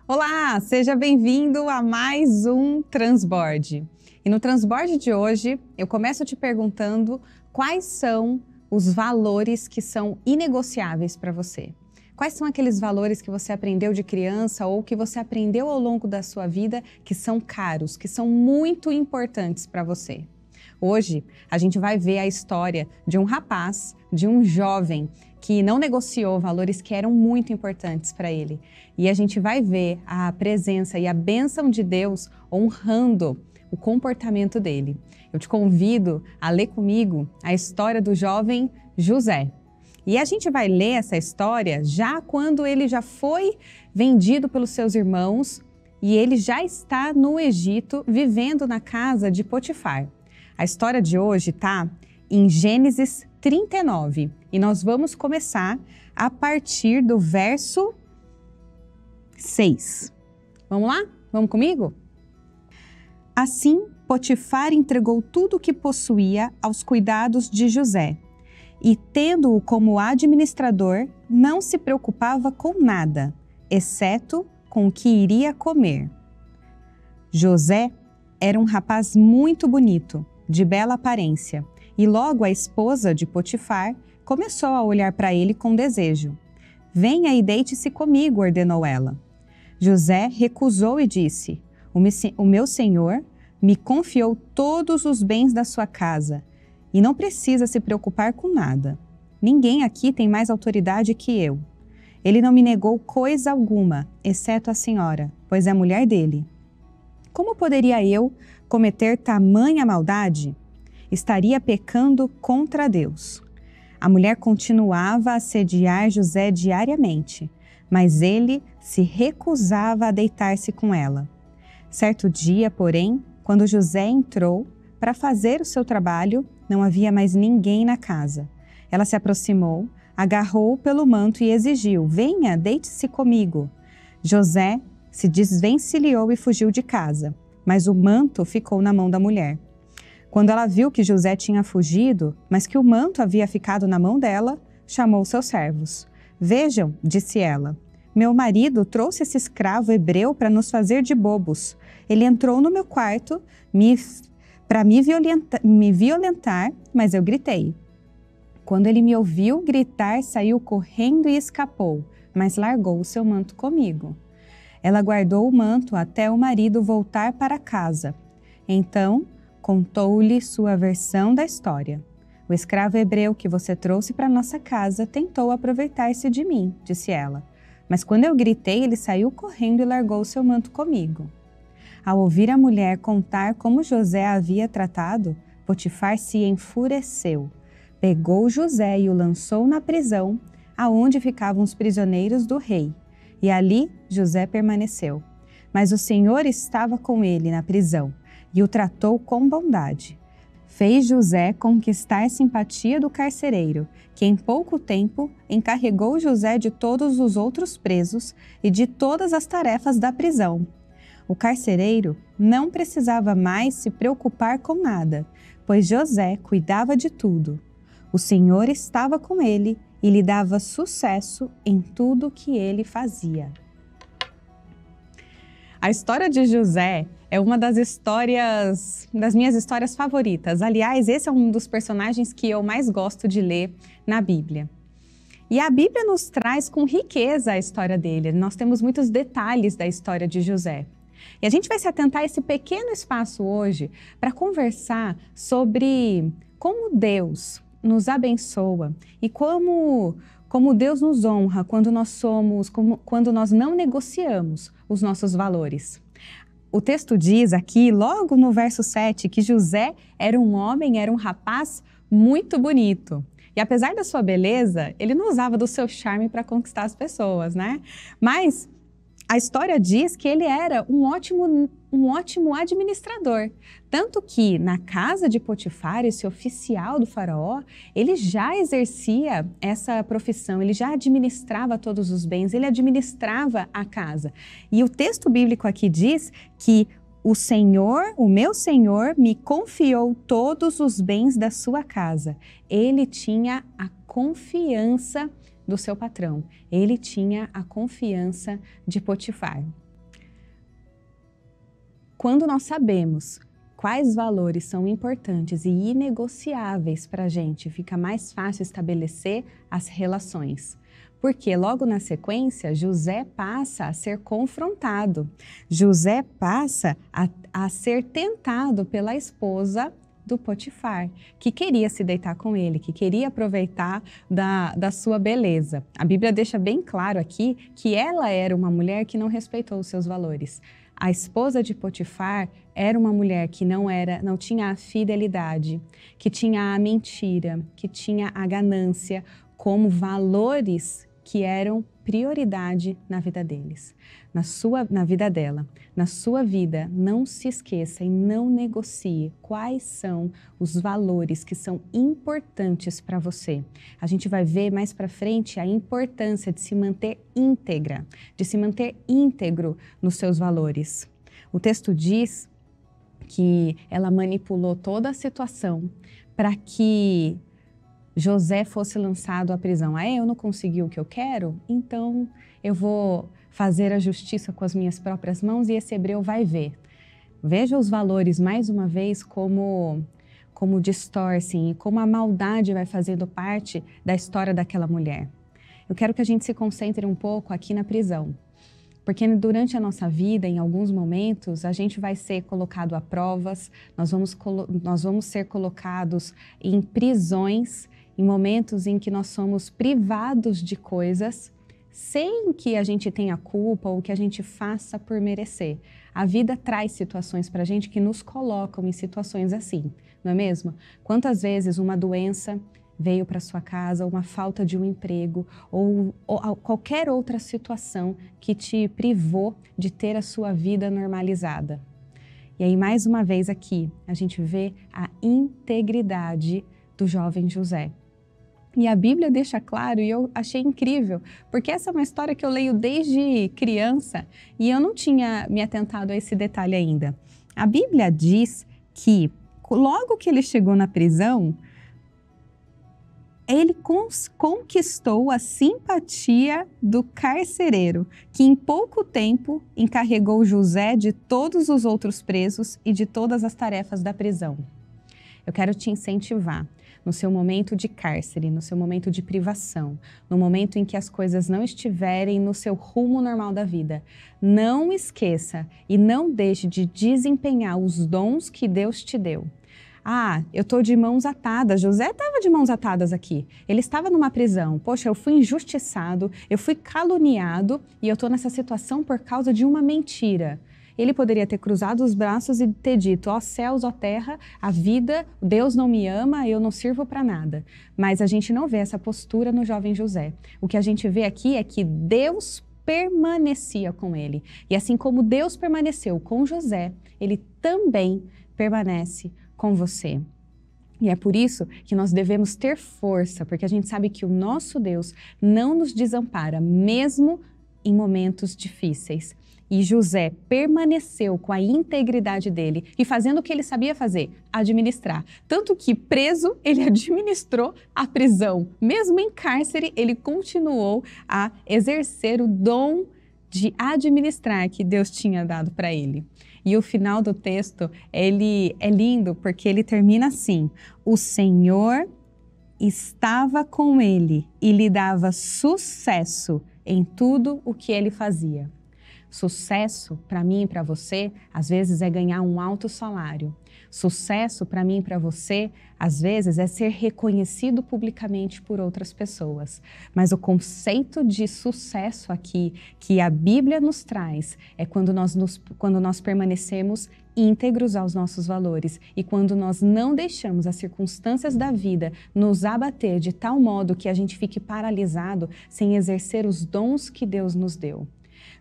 Olá, seja bem-vindo a mais um Transborde. E no Transborde de hoje, eu começo te perguntando quais são os valores que são inegociáveis para você. Quais são aqueles valores que você aprendeu de criança ou que você aprendeu ao longo da sua vida que são caros, que são muito importantes para você? Hoje, a gente vai ver a história de um rapaz, de um jovem que não negociou valores que eram muito importantes para ele. E a gente vai ver a presença e a bênção de Deus honrando o comportamento dele. Eu te convido a ler comigo a história do jovem José. E a gente vai ler essa história já quando ele já foi vendido pelos seus irmãos e ele já está no Egito vivendo na casa de Potifar. A história de hoje está em Gênesis 39 e nós vamos começar a partir do verso 6. Vamos lá? Vamos comigo? Assim, Potifar entregou tudo o que possuía aos cuidados de José e, tendo-o como administrador, não se preocupava com nada, exceto com o que iria comer. José era um rapaz muito bonito, de bela aparência, e logo a esposa de Potifar começou a olhar para ele com desejo. Venha e deite-se comigo, ordenou ela. José recusou e disse, o meu senhor me confiou todos os bens da sua casa e não precisa se preocupar com nada. Ninguém aqui tem mais autoridade que eu. Ele não me negou coisa alguma, exceto a senhora, pois é mulher dele. Como poderia eu cometer tamanha maldade? Estaria pecando contra Deus. A mulher continuava a assediar José diariamente, mas ele se recusava a deitar-se com ela. Certo dia, porém, quando José entrou para fazer o seu trabalho, não havia mais ninguém na casa. Ela se aproximou, agarrou-o pelo manto e exigiu, venha, deite-se comigo. José se desvencilhou e fugiu de casa, mas o manto ficou na mão da mulher. Quando ela viu que José tinha fugido, mas que o manto havia ficado na mão dela, chamou seus servos. Vejam, disse ela, meu marido trouxe esse escravo hebreu para nos fazer de bobos. Ele entrou no meu quarto para me violentar, mas eu gritei. Quando ele me ouviu gritar, saiu correndo e escapou, mas largou o seu manto comigo. Ela guardou o manto até o marido voltar para casa. Então, contou-lhe sua versão da história. O escravo hebreu que você trouxe para nossa casa tentou aproveitar-se de mim, disse ela. Mas quando eu gritei, ele saiu correndo e largou o seu manto comigo. Ao ouvir a mulher contar como José a havia tratado, Potifar se enfureceu. Pegou José e o lançou na prisão, aonde ficavam os prisioneiros do rei. E ali José permaneceu. Mas o Senhor estava com ele na prisão e o tratou com bondade. Fez José conquistar simpatia do carcereiro, que em pouco tempo encarregou José de todos os outros presos e de todas as tarefas da prisão. O carcereiro não precisava mais se preocupar com nada, pois José cuidava de tudo. O Senhor estava com ele e lhe dava sucesso em tudo que ele fazia. A história de José é uma das minhas histórias favoritas. Aliás, esse é um dos personagens que eu mais gosto de ler na Bíblia. E a Bíblia nos traz com riqueza a história dele. Nós temos muitos detalhes da história de José. E a gente vai se atentar a esse pequeno espaço hoje para conversar sobre como Deus nos abençoa e como Deus nos honra quando nós não negociamos os nossos valores. O texto diz aqui, logo no verso 7, que José era um rapaz muito bonito. E apesar da sua beleza, ele não usava do seu charme para conquistar as pessoas, né? Mas a história diz que ele era um ótimo administrador. Tanto que na casa de Potifar, esse oficial do faraó, ele já exercia essa profissão, ele já administrava todos os bens, ele administrava a casa. E o texto bíblico aqui diz que o meu Senhor, me confiou todos os bens da sua casa. Ele tinha a confiança do seu patrão. Ele tinha a confiança de Potifar. Quando nós sabemos quais valores são importantes e inegociáveis para a gente, fica mais fácil estabelecer as relações. Porque logo na sequência, José passa a ser confrontado. José passa a ser tentado pela esposa do Potifar, que queria se deitar com ele, que queria aproveitar da sua beleza. A Bíblia deixa bem claro aqui que ela era uma mulher que não respeitou os seus valores. A esposa de Potifar era uma mulher que não tinha a fidelidade, que tinha a mentira, que tinha a ganância como valores que eram prioridade na vida deles, na vida dela. Na sua vida, não se esqueça e não negocie quais são os valores que são importantes para você. A gente vai ver mais para frente a importância de se manter íntegra, de se manter íntegro nos seus valores. O texto diz que ela manipulou toda a situação para que José fosse lançado à prisão. Eu não consegui o que eu quero, então eu vou fazer a justiça com as minhas próprias mãos e esse hebreu vai ver. Veja os valores, mais uma vez, como distorcem e como a maldade vai fazendo parte da história daquela mulher. Eu quero que a gente se concentre um pouco aqui na prisão. Porque durante a nossa vida, em alguns momentos, a gente vai ser colocado a provas, nós vamos ser colocados em prisões, em momentos em que nós somos privados de coisas, sem que a gente tenha culpa ou que a gente faça por merecer. A vida traz situações para a gente que nos colocam em situações assim, não é mesmo? Quantas vezes uma doença veio para sua casa, uma falta de um emprego ou qualquer outra situação que te privou de ter a sua vida normalizada. E aí, mais uma vez aqui, a gente vê a integridade do jovem José. E a Bíblia deixa claro, e eu achei incrível, porque essa é uma história que eu leio desde criança e eu não tinha me atentado a esse detalhe ainda. A Bíblia diz que logo que ele chegou na prisão, ele conquistou a simpatia do carcereiro, que em pouco tempo encarregou José de todos os outros presos e de todas as tarefas da prisão. Eu quero te incentivar no seu momento de cárcere, no seu momento de privação, no momento em que as coisas não estiverem no seu rumo normal da vida. Não esqueça e não deixe de desempenhar os dons que Deus te deu. Eu estou de mãos atadas. José estava de mãos atadas aqui. Ele estava numa prisão. Poxa, eu fui injustiçado, eu fui caluniado e eu estou nessa situação por causa de uma mentira. Ele poderia ter cruzado os braços e ter dito, ó céus, ó terra, a vida, Deus não me ama, eu não sirvo para nada. Mas a gente não vê essa postura no jovem José. O que a gente vê aqui é que Deus permanecia com ele. E assim como Deus permaneceu com José, ele também permanece com você. E é por isso que nós devemos ter força, porque a gente sabe que o nosso Deus não nos desampara, mesmo em momentos difíceis. E José permaneceu com a integridade dele e fazendo o que ele sabia fazer, administrar. Tanto que preso, ele administrou a prisão. Mesmo em cárcere, ele continuou a exercer o dom de administrar que Deus tinha dado para ele. E o final do texto, ele é lindo porque ele termina assim: o Senhor estava com ele e lhe dava sucesso em tudo o que ele fazia. Sucesso, para mim e para você, às vezes é ganhar um alto salário. Sucesso, para mim e para você, às vezes é ser reconhecido publicamente por outras pessoas. Mas o conceito de sucesso aqui, que a Bíblia nos traz, é quando nós permanecemos íntegros aos nossos valores e quando nós não deixamos as circunstâncias da vida nos abater de tal modo que a gente fique paralisado sem exercer os dons que Deus nos deu.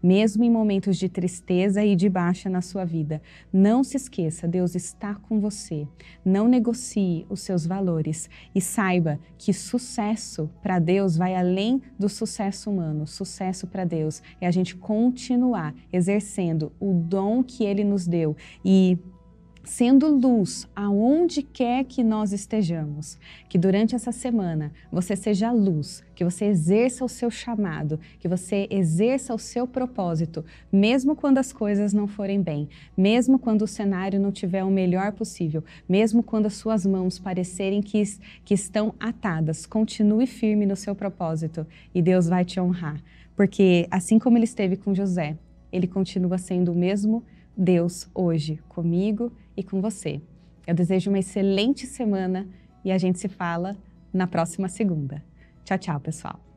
mesmo em momentos de tristeza e de baixa na sua vida. Não se esqueça, Deus está com você. Não negocie os seus valores e saiba que sucesso para Deus vai além do sucesso humano. Sucesso para Deus é a gente continuar exercendo o dom que Ele nos deu e sendo luz aonde quer que nós estejamos. Que durante essa semana você seja luz, que você exerça o seu chamado, que você exerça o seu propósito, mesmo quando as coisas não forem bem, mesmo quando o cenário não tiver o melhor possível, mesmo quando as suas mãos parecerem que estão atadas. Continue firme no seu propósito e Deus vai te honrar. Porque assim como Ele esteve com José, Ele continua sendo o mesmo Deus hoje comigo e com você. Eu desejo uma excelente semana e a gente se fala na próxima segunda. Tchau, tchau, pessoal!